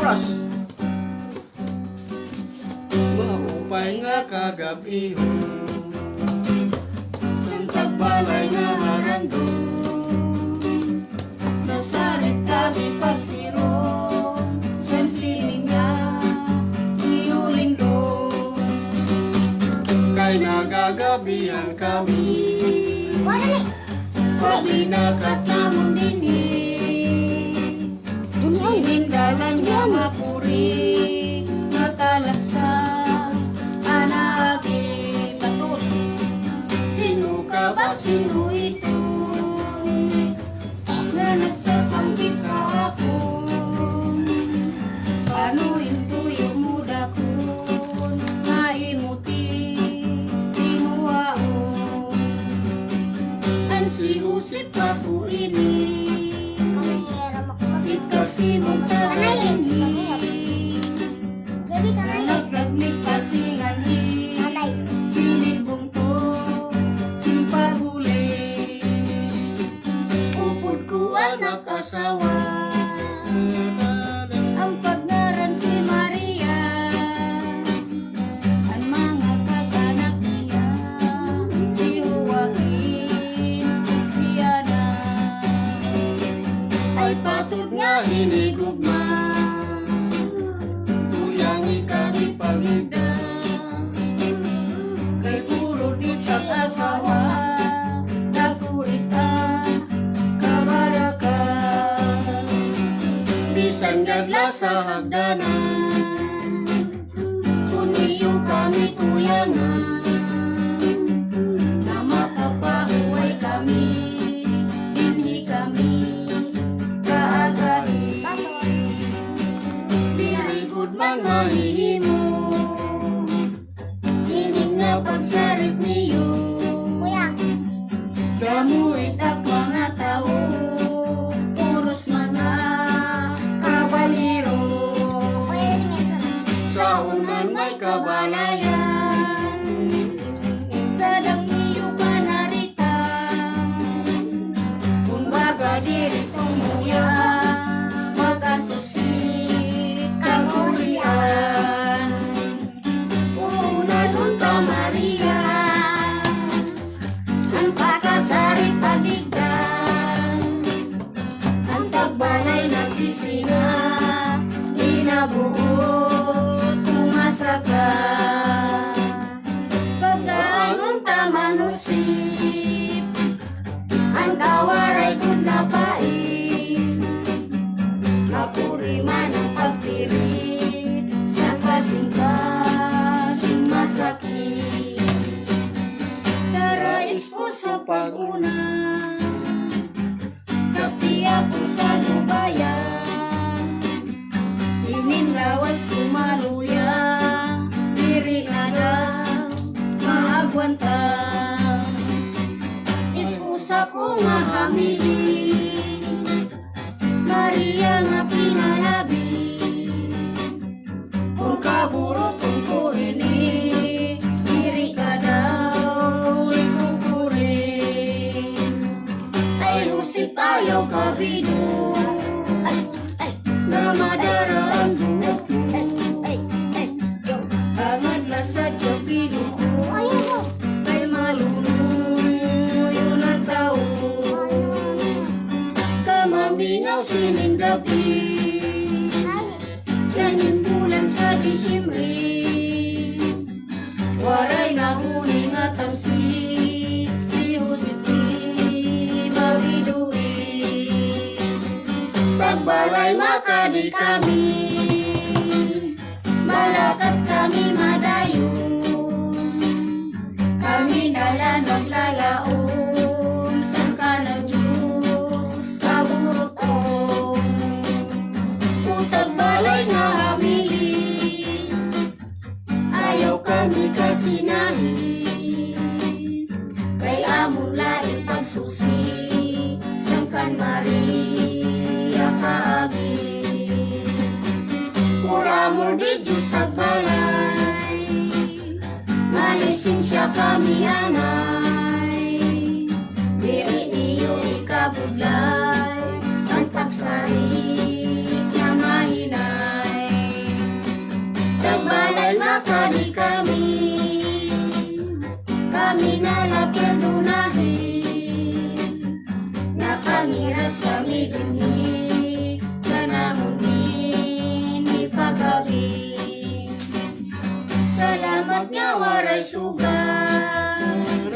oras. Maupay nga kagabihon, ang tagbalay nga harando. Nasarit kami pagsirong, sansiling nga, iuling doon. Kay nagagabihan kami, Pabinakat namon dinhi, sinindalan nga makuri, natalagsas, anagi batot. Sino ka ba, sino ito? Na nagsasanggit sa akon, paano ito yung muda ko? Naimuti, tinuwaon, ansi usip pa po ini. Kasi mong tagalinig, nalaglag pasingan sinilbong to, simpaguli, upod ko anak asawa. Ang pagngaran si Maria, ang mga kaganak niya, si Joaquin, si Ana, ay patod nga hinigugma, tuyang ikani pagida, kay puro di sa asawa, nagurita, kabaraka, bisan gadla sa hagdanan, kuniyo kami tuyangan, na makapahuay kami, dinhi kami, kaagahin, dirigod man mahihimo, ining nga pagsarit niyo, damuit ak mga tao, puros mga kabaliro, sa unan may kabalayan. sadang niyo panarita, kung baga diritong muya, mag-antusik kamulian, una lunta Maria, ang pakasarit padigdan, ang tagbalay nagsisina, inabuot tumasaka, pagkaangon tamanusip, ang tawaray good na pait, napuri man ang pagpirit, sa kasing-kasing masakit, karais po sa pag-una, kapi ako sa lubayan, ininlawas kumaluya, diri na daw maagwanta, iskusa ko nga hamili, Maria nga pinalabi, kung kaburot kung ko ini, diri ka daw ikukurin, ay usip ayaw kabido, na madaraan buhok mo, hangad na sa Diyos ginuko, kay maluluyo na tao, kamamingaw sinindabi, sanin bulan sa Disyembre, waray na huning at tamsi, si Jositi Mabidui, pagbalay makadi kami, malakat kami madayo, kami nalan maglalaon, sangka ng Diyos kaburuton, kung tagbalay nga hamili, ayaw kami kasinahin, kay among laing pagsusi, sangkan Maria kaagi, pura mo di Diyos tagbalay, malisensya kami anay, diri niyo ikabudlay, ang pagsarit na mahinay, kami nala perdunahin. Nakangiras kami dinhi, sa namunin ni pagabing. Salamat nga waray sugat,